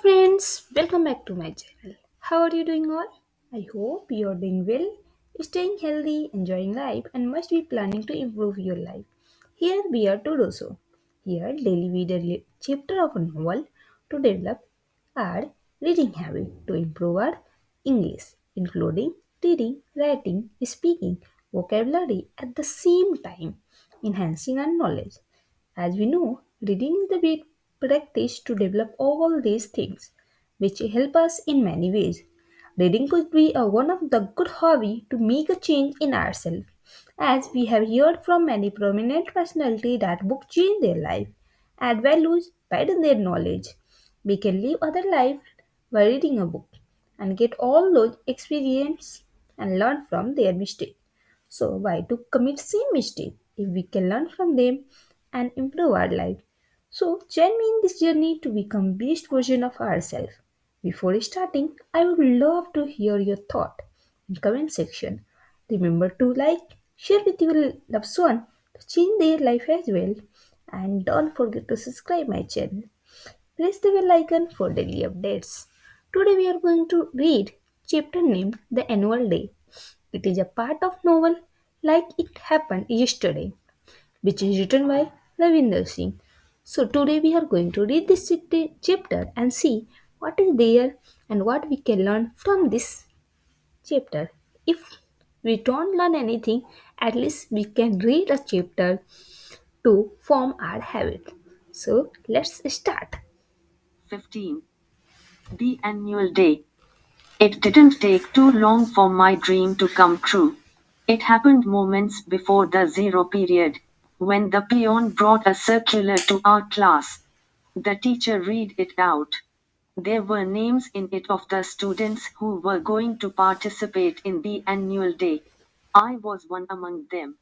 friends, welcome back to my channel. How are you doing all? I hope you are doing well, staying healthy, enjoying life, and must be planning to improve your life. Here we are to do so. Here daily we read a chapter of a novel to develop our reading habit to improve our English, including reading, writing, speaking, vocabulary at the same time, enhancing our knowledge. As we know, reading is the big practice to develop all these things, which help us in many ways. Reading could be one of the good hobby to make a change in ourselves, as we have heard from many prominent personalities that books change their life, add values, widen their knowledge. We can live other life by reading a book and get all those experience and learn from their mistake. So why to commit same mistake if we can learn from them and improve our life? So join me in this journey to become best version of ourselves. Before starting, I would love to hear your thought in comment section. Remember to like, share with your loved one to change their life as well. And don't forget to subscribe my channel. Press the bell icon for daily updates. Today we are going to read chapter named The Annual Day. It is a part of novel Like It Happened Yesterday, which is written by Ravinder Singh. So today we are going to read this chapter and see what is there and what we can learn from this chapter. If we don't learn anything, at least we can read a chapter to form our habit. So let's start. 15. The annual day. It didn't take too long for my dream to come true. It happened moments before the zero period, when the peon brought a circular to our class. The teacher read it out. There were names in it of the students who were going to participate in the annual day. I was one among them.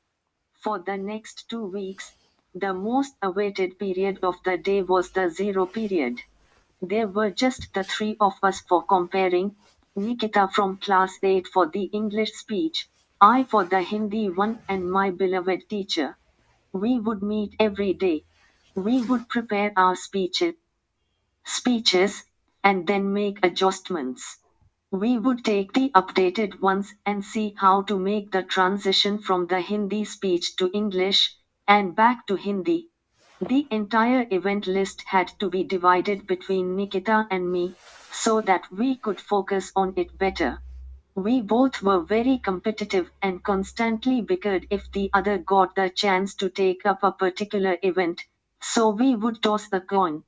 For the next 2 weeks, the most awaited period of the day was the zero period. There were just the three of us for comparing, Nikita from class 8 for the English speech, I for the Hindi one, and my beloved teacher. We would meet every day. We would prepare our speeches, and then make adjustments. We would take the updated ones and see how to make the transition from the Hindi speech to English, and back to Hindi. The entire event list had to be divided between Nikita and me, so that we could focus on it better. We both were very competitive and constantly bickered if the other got the chance to take up a particular event, so we would toss a coin.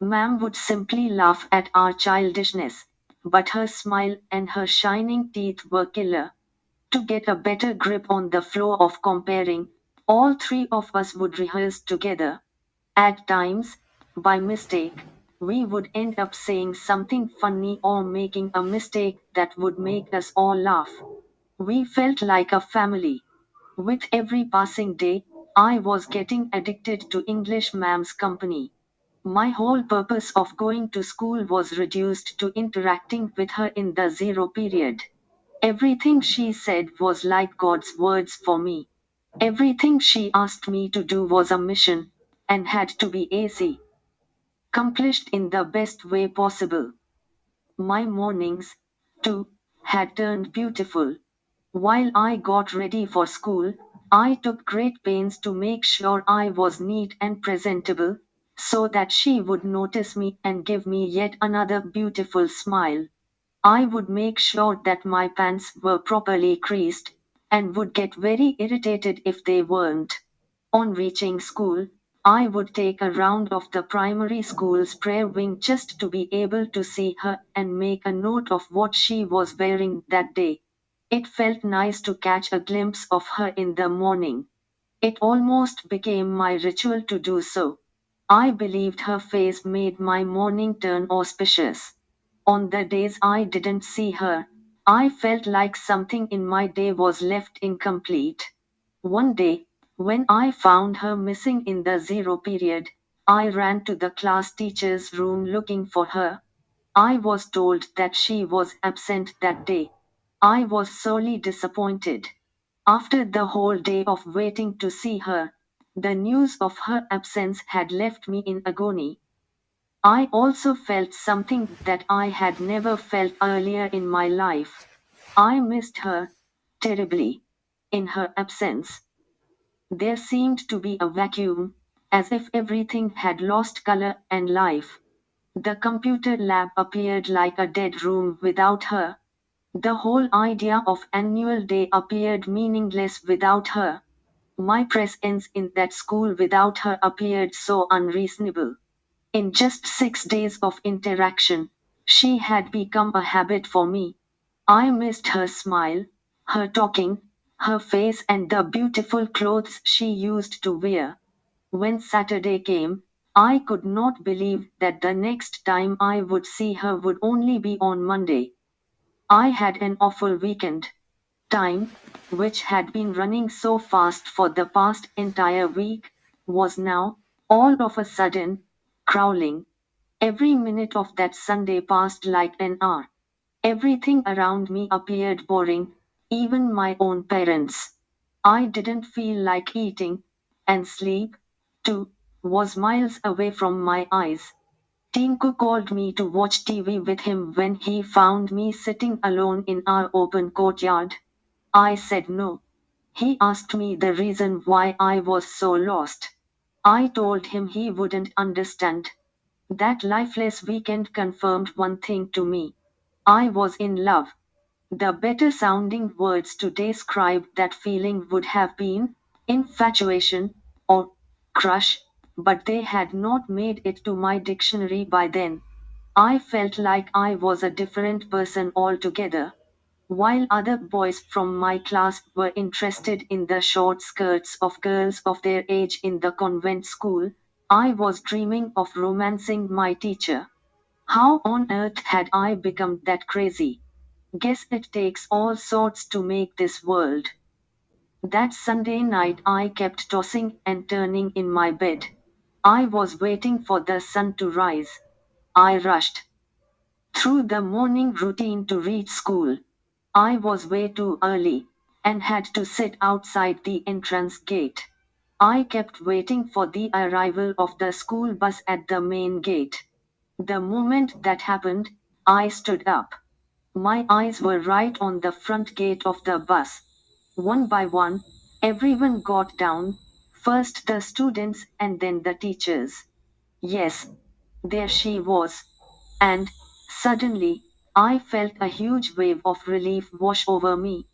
Ma'am would simply laugh at our childishness, but her smile and her shining teeth were killer. To get a better grip on the flow of comparing, all three of us would rehearse together. At times, by mistake, we would end up saying something funny or making a mistake that would make us all laugh. We felt like a family. With every passing day, I was getting addicted to English ma'am's company. My whole purpose of going to school was reduced to interacting with her in the zero period. Everything she said was like God's words for me. Everything she asked me to do was a mission, and had to be AC. Accomplished in the best way possible. My mornings, too, had turned beautiful. While I got ready for school, I took great pains to make sure I was neat and presentable, so that she would notice me and give me yet another beautiful smile. I would make sure that my pants were properly creased, and would get very irritated if they weren't. On reaching school, I would take a round of the primary school's prayer wing just to be able to see her and make a note of what she was wearing that day. It felt nice to catch a glimpse of her in the morning. It almost became my ritual to do so. I believed her face made my morning turn auspicious. On the days I didn't see her, I felt like something in my day was left incomplete. One day, when I found her missing in the zero period, I ran to the class teacher's room looking for her. I was told that she was absent that day. I was sorely disappointed. After the whole day of waiting to see her, the news of her absence had left me in agony. I also felt something that I had never felt earlier in my life. I missed her terribly. In her absence, there seemed to be a vacuum, as if everything had lost color and life. The computer lab appeared like a dead room without her. The whole idea of annual day appeared meaningless without her. My presence in that school without her appeared so unreasonable. In just 6 days of interaction, she had become a habit for me. I missed her smile, her talking, her face, and the beautiful clothes she used to wear. When Saturday came, I could not believe that the next time I would see her would only be on Monday. I had an awful weekend. Time, which had been running so fast for the past entire week, was now, all of a sudden, crawling. Every minute of that Sunday passed like an hour. Everything around me appeared boring, even my own parents. I didn't feel like eating, and sleep, too, was miles away from my eyes. Tinku called me to watch TV with him when he found me sitting alone in our open courtyard. I said no. He asked me the reason why I was so lost. I told him he wouldn't understand. That lifeless weekend confirmed one thing to me. I was in love. The better sounding words to describe that feeling would have been infatuation or crush, but they had not made it to my dictionary by then. I felt like I was a different person altogether. While other boys from my class were interested in the short skirts of girls of their age in the convent school, I was dreaming of romancing my teacher. How on earth had I become that crazy? Guess it takes all sorts to make this world. That Sunday night I kept tossing and turning in my bed. I was waiting for the sun to rise. I rushed through the morning routine to reach school. I was way too early and had to sit outside the entrance gate. I kept waiting for the arrival of the school bus at the main gate. The moment that happened, I stood up. My eyes were right on the front gate of the bus. One by one, everyone got down, first the students and then the teachers. Yes, there she was. And, suddenly, I felt a huge wave of relief wash over me.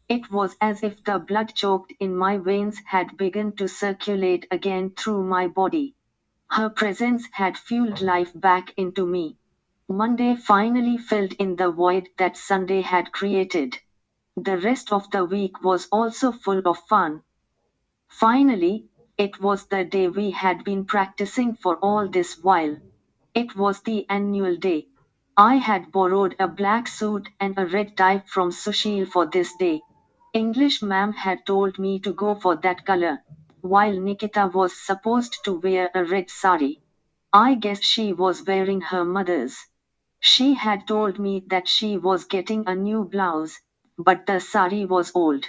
It was as if the blood choked in my veins had begun to circulate again through my body. Her presence had fueled life back into me. Monday finally filled in the void that Sunday had created. The rest of the week was also full of fun. Finally, it was the day we had been practicing for all this while. It was the annual day. I had borrowed a black suit and a red tie from Sushil for this day. English ma'am had told me to go for that color, while Nikita was supposed to wear a red sari. I guess she was wearing her mother's. She had told me that she was getting a new blouse, but the sari was old.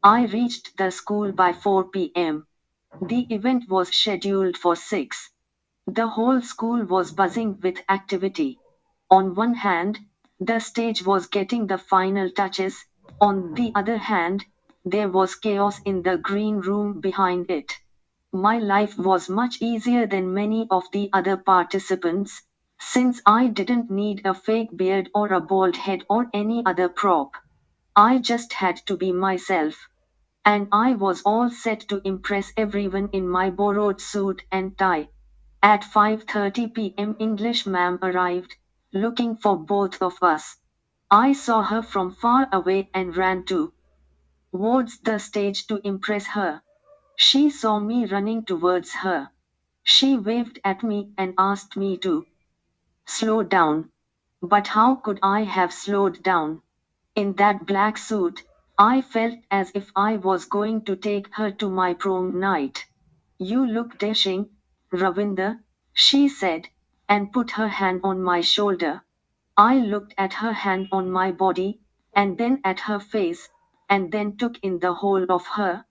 I reached the school by 4 p.m. The event was scheduled for 6. The whole school was buzzing with activity. On one hand, the stage was getting the final touches, on the other hand, there was chaos in the green room behind it. My life was much easier than many of the other participants, since I didn't need a fake beard or a bald head or any other prop. I just had to be myself. And I was all set to impress everyone in my borrowed suit and tie. At 5:30 p.m. English ma'am arrived, looking for both of us. I saw her from far away and ran towards the stage to impress her. She saw me running towards her. She waved at me and asked me to slow down. But how could I have slowed down? In that black suit, I felt as if I was going to take her to my prom night. You look dashing, Ravinder, she said, and put her hand on my shoulder. I looked at her hand on my body, and then at her face, and then took in the whole of her.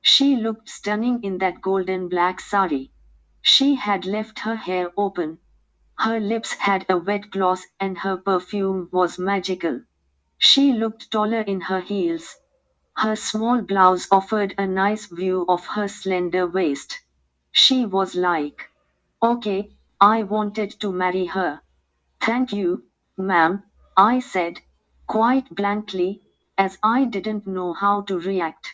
She looked stunning in that golden black sari. She had left her hair open. Her lips had a wet gloss and her perfume was magical. She looked taller in her heels. Her small blouse offered a nice view of her slender waist. She was like, okay, I wanted to marry her. Thank you, ma'am, I said, quite blankly, as I didn't know how to react.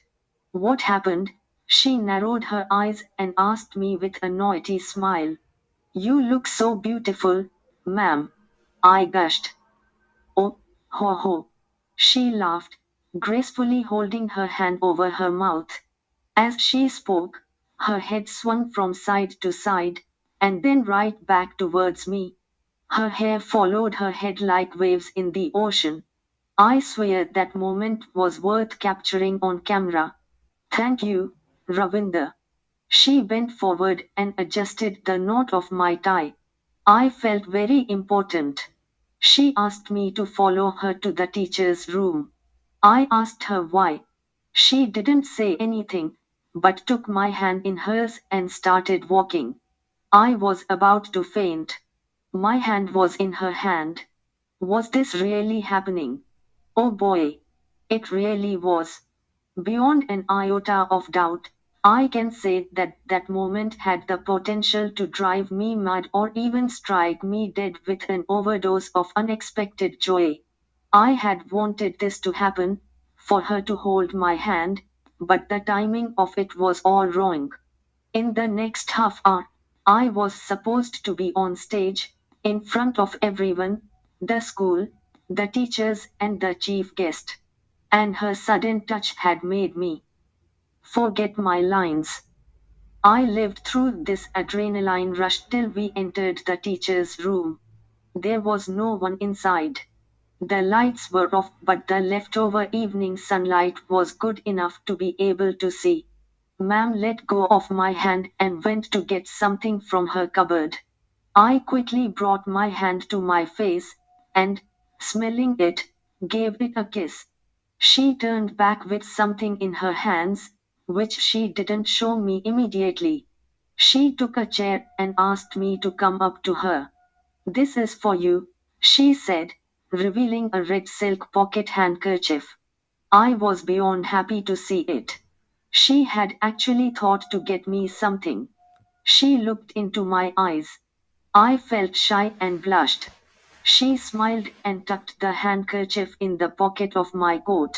What happened? She narrowed her eyes and asked me with a naughty smile. You look so beautiful, ma'am. I gushed. Oh, ho ho. She laughed, gracefully holding her hand over her mouth. As she spoke, her head swung from side to side, and then right back towards me. Her hair followed her head like waves in the ocean. I swear that moment was worth capturing on camera. Thank you, Ravinder. She bent forward and adjusted the knot of my tie. I felt very important. She asked me to follow her to the teacher's room. I asked her why. She didn't say anything, but took my hand in hers and started walking. I was about to faint. My hand was in her hand. Was this really happening? Oh boy. It really was. Beyond an iota of doubt, I can say that that moment had the potential to drive me mad or even strike me dead with an overdose of unexpected joy. I had wanted this to happen, for her to hold my hand, but the timing of it was all wrong. In the next half hour, I was supposed to be on stage, in front of everyone, the school, the teachers, and the chief guest. And her sudden touch had made me forget my lines. I lived through this adrenaline rush till we entered the teacher's room. There was no one inside. The lights were off, but the leftover evening sunlight was good enough to be able to see. Ma'am let go of my hand and went to get something from her cupboard. I quickly brought my hand to my face, and, smelling it, gave it a kiss. She turned back with something in her hands, which she didn't show me immediately. She took a chair and asked me to come up to her. This is for you, she said, revealing a red silk pocket handkerchief. I was beyond happy to see it. She had actually thought to get me something. She looked into my eyes. I felt shy and blushed. She smiled and tucked the handkerchief in the pocket of my coat.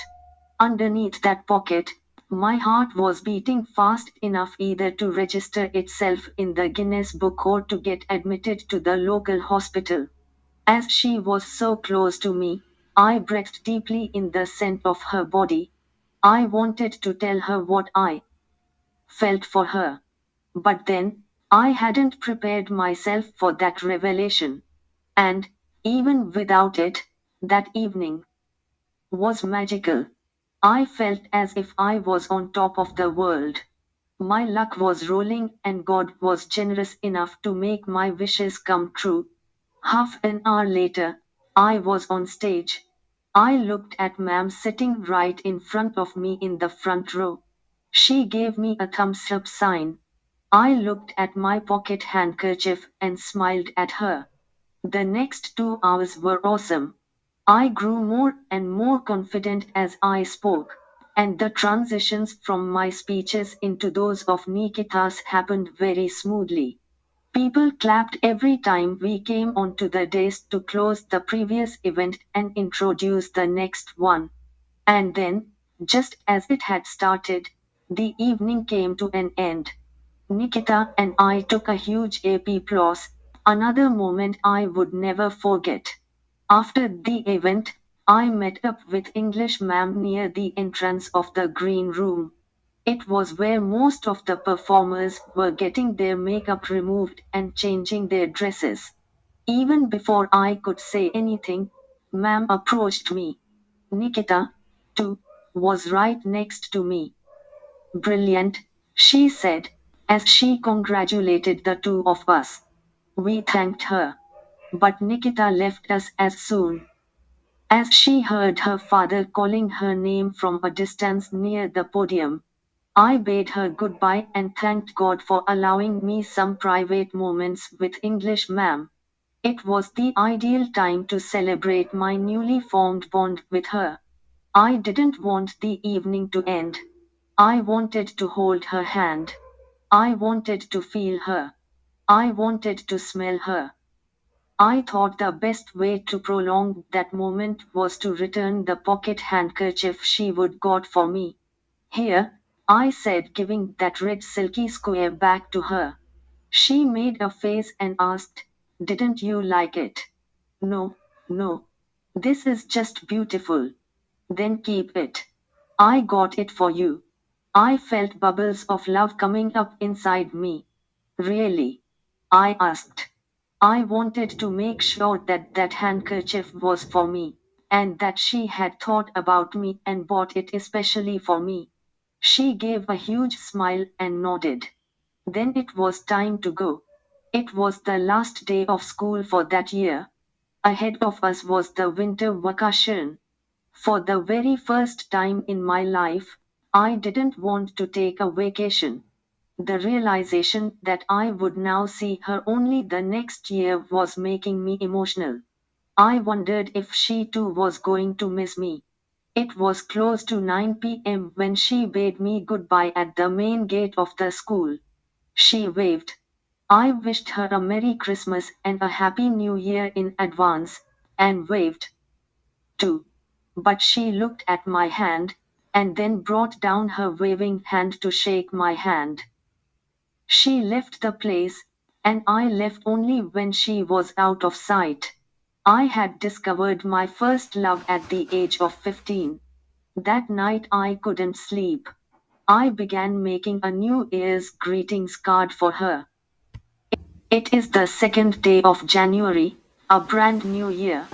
Underneath that pocket, my heart was beating fast enough either to register itself in the Guinness Book or to get admitted to the local hospital. As she was so close to me, I breathed deeply in the scent of her body. I wanted to tell her what I felt for her. But then, I hadn't prepared myself for that revelation. And, even without it, that evening was magical. I felt as if I was on top of the world. My luck was rolling and God was generous enough to make my wishes come true. Half an hour later, I was on stage. I looked at Ma'am sitting right in front of me in the front row. She gave me a thumbs up sign. I looked at my pocket handkerchief and smiled at her. The next 2 hours were awesome. I grew more and more confident as I spoke, and the transitions from my speeches into those of Nikita's happened very smoothly. People clapped every time we came onto the dais to close the previous event and introduce the next one. And then, just as it had started, the evening came to an end. Nikita and I took a huge applause, another moment I would never forget. After the event, I met up with English ma'am near the entrance of the green room. It was where most of the performers were getting their makeup removed and changing their dresses. Even before I could say anything, ma'am approached me. Nikita, too, was right next to me. Brilliant, she said, as she congratulated the two of us. We thanked her. But Nikita left us as soon as she heard her father calling her name from a distance near the podium. I bade her goodbye and thanked God for allowing me some private moments with English ma'am. It was the ideal time to celebrate my newly formed bond with her. I didn't want the evening to end. I wanted to hold her hand. I wanted to feel her. I wanted to smell her. I thought the best way to prolong that moment was to return the pocket handkerchief she would got for me. Here, I said, giving that red silky square back to her. She made a face and asked, "Didn't you like it?" "No, no. This is just beautiful." "Then keep it. I got it for you." I felt bubbles of love coming up inside me. "Really?" I asked. I wanted to make sure that that handkerchief was for me, and that she had thought about me and bought it especially for me. She gave a huge smile and nodded. Then it was time to go. It was the last day of school for that year. Ahead of us was the winter vacation. For the very first time in my life, I didn't want to take a vacation. The realization that I would now see her only the next year was making me emotional. I wondered if she too was going to miss me. It was close to 9 p.m. when she bade me goodbye at the main gate of the school. She waved. I wished her a Merry Christmas and a Happy New Year in advance, and waved too. But she looked at my hand, and then brought down her waving hand to shake my hand. She left the place, and I left only when she was out of sight. I had discovered my first love at the age of 15. That night I couldn't sleep. I began making a New Year's greetings card for her. It is the second day of January, a brand new year.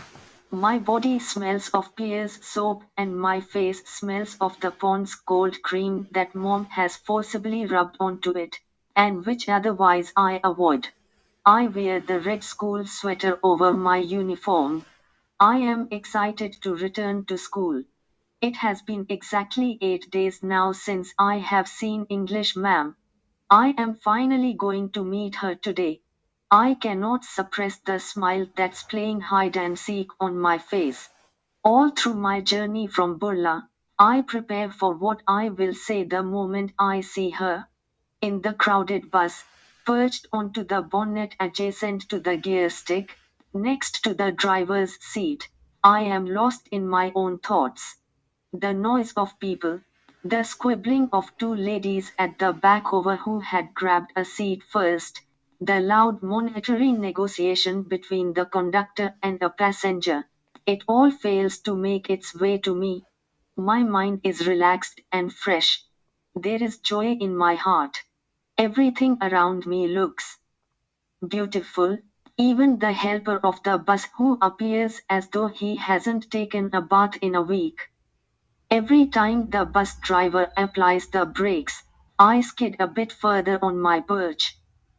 My body smells of Pear's soap and my face smells of the Pond's cold cream that Mom has forcibly rubbed onto it, and which otherwise I avoid. I wear the red school sweater over my uniform. I am excited to return to school. It has been exactly 8 days now since I have seen English ma'am. I am finally going to meet her today. I cannot suppress the smile that's playing hide and seek on my face. All through my journey from Burla, I prepare for what I will say the moment I see her. In the crowded bus, perched onto the bonnet adjacent to the gear stick, next to the driver's seat, I am lost in my own thoughts. The noise of people, the squibbling of two ladies at the back over who had grabbed a seat first, the loud monetary negotiation between the conductor and a passenger, it all fails to make its way to me. My mind is relaxed and fresh. There is joy in my heart. Everything around me looks beautiful, even the helper of the bus who appears as though he hasn't taken a bath in a week. Every time the bus driver applies the brakes, I skid a bit further on my perch.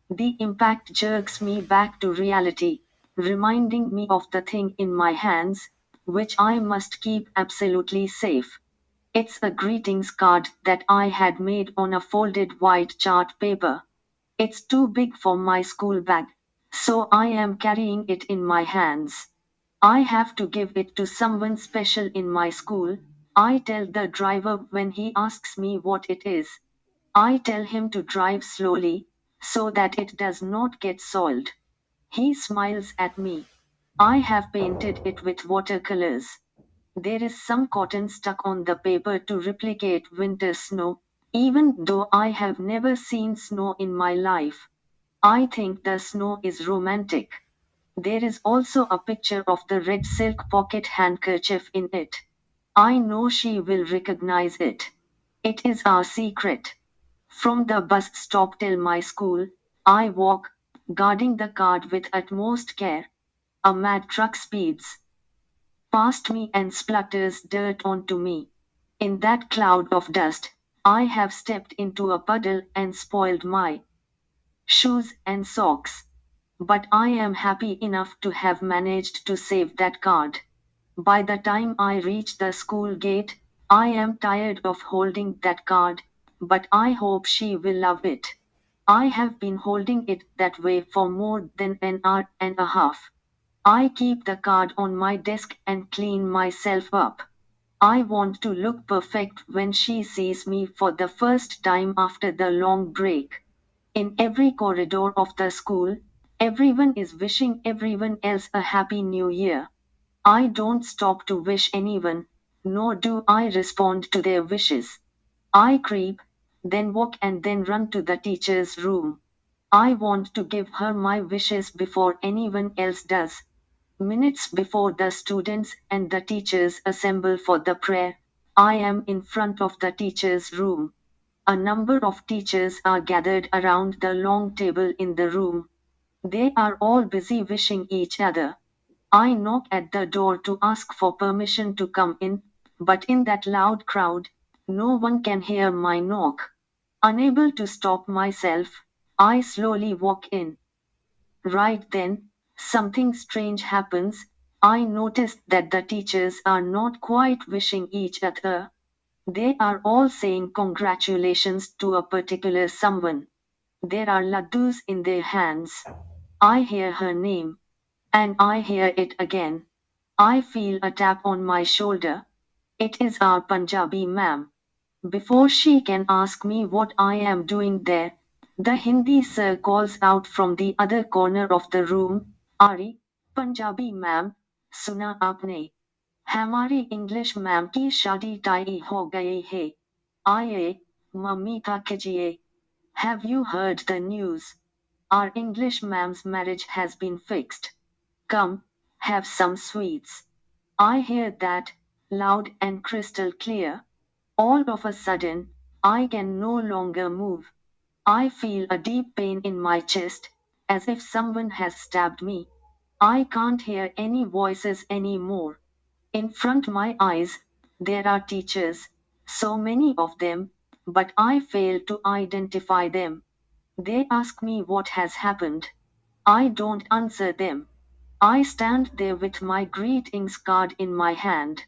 The impact jerks me back to reality, reminding me of the thing in my hands, which I must keep absolutely safe. It's a greetings card that I had made on a folded white chart paper. It's too big for my school bag, so I am carrying it in my hands. I have to give it to someone special in my school. I tell the driver when he asks me what it is. I tell him to drive slowly, so that it does not get soiled. He smiles at me. I have painted it with watercolors. There is some cotton stuck on the paper to replicate winter snow, even though I have never seen snow in my life. I think the snow is romantic. There is also a picture of the red silk pocket handkerchief in it. I know she will recognize it. It is our secret. From the bus stop till my school, I walk, guarding the card with utmost care. A mad truck speeds past me and splutters dirt onto me. In that cloud of dust, I have stepped into a puddle and spoiled my shoes and socks. But I am happy enough to have managed to save that card. By the time I reach the school gate, I am tired of holding that card, but I hope she will love it. I have been holding it that way for more than an hour and a half. I keep the card on my desk and clean myself up. I want to look perfect when she sees me for the first time after the long break. In every corridor of the school, everyone is wishing everyone else a happy new year. I don't stop to wish anyone, nor do I respond to their wishes. I creep, then walk and then run to the teacher's room. I want to give her my wishes before anyone else does. Minutes before the students and the teachers assemble for the prayer, I am in front of the teacher's room. A number of teachers are gathered around the long table in the room. They are all busy wishing each other. I knock at the door to ask for permission to come in, but in that loud crowd, no one can hear my knock. Unable to stop myself, I slowly walk in. Right then, something strange happens. I noticed that the teachers are not quite wishing each other. They are all saying congratulations to a particular someone. There are laddus in their hands. I hear her name. And I hear it again. I feel a tap on my shoulder. It is our Punjabi ma'am. Before she can ask me what I am doing there, the Hindi sir calls out from the other corner of the room, Ari, Punjabi ma'am, suna aapne? हमारी English ma'am की शादी tie हो गई है आइए mummy का कीजिए have you heard the news? Our English ma'am's marriage has been fixed. Come, have some sweets. I hear that, loud and crystal clear. All of a sudden, I can no longer move. I feel a deep pain in my chest, as if someone has stabbed me. I can't hear any voices anymore. In front my eyes, there are teachers, so many of them, but I fail to identify them. They ask me what has happened. I don't answer them. I stand there with my greetings card in my hand.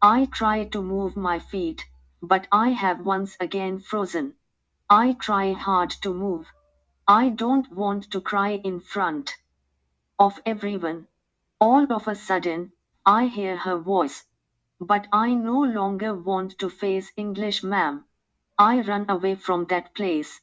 I try to move my feet, but I have once again frozen. I try hard to move. I don't want to cry in front of everyone. All of a sudden, I hear her voice. But I no longer want to face English ma'am. I run away from that place.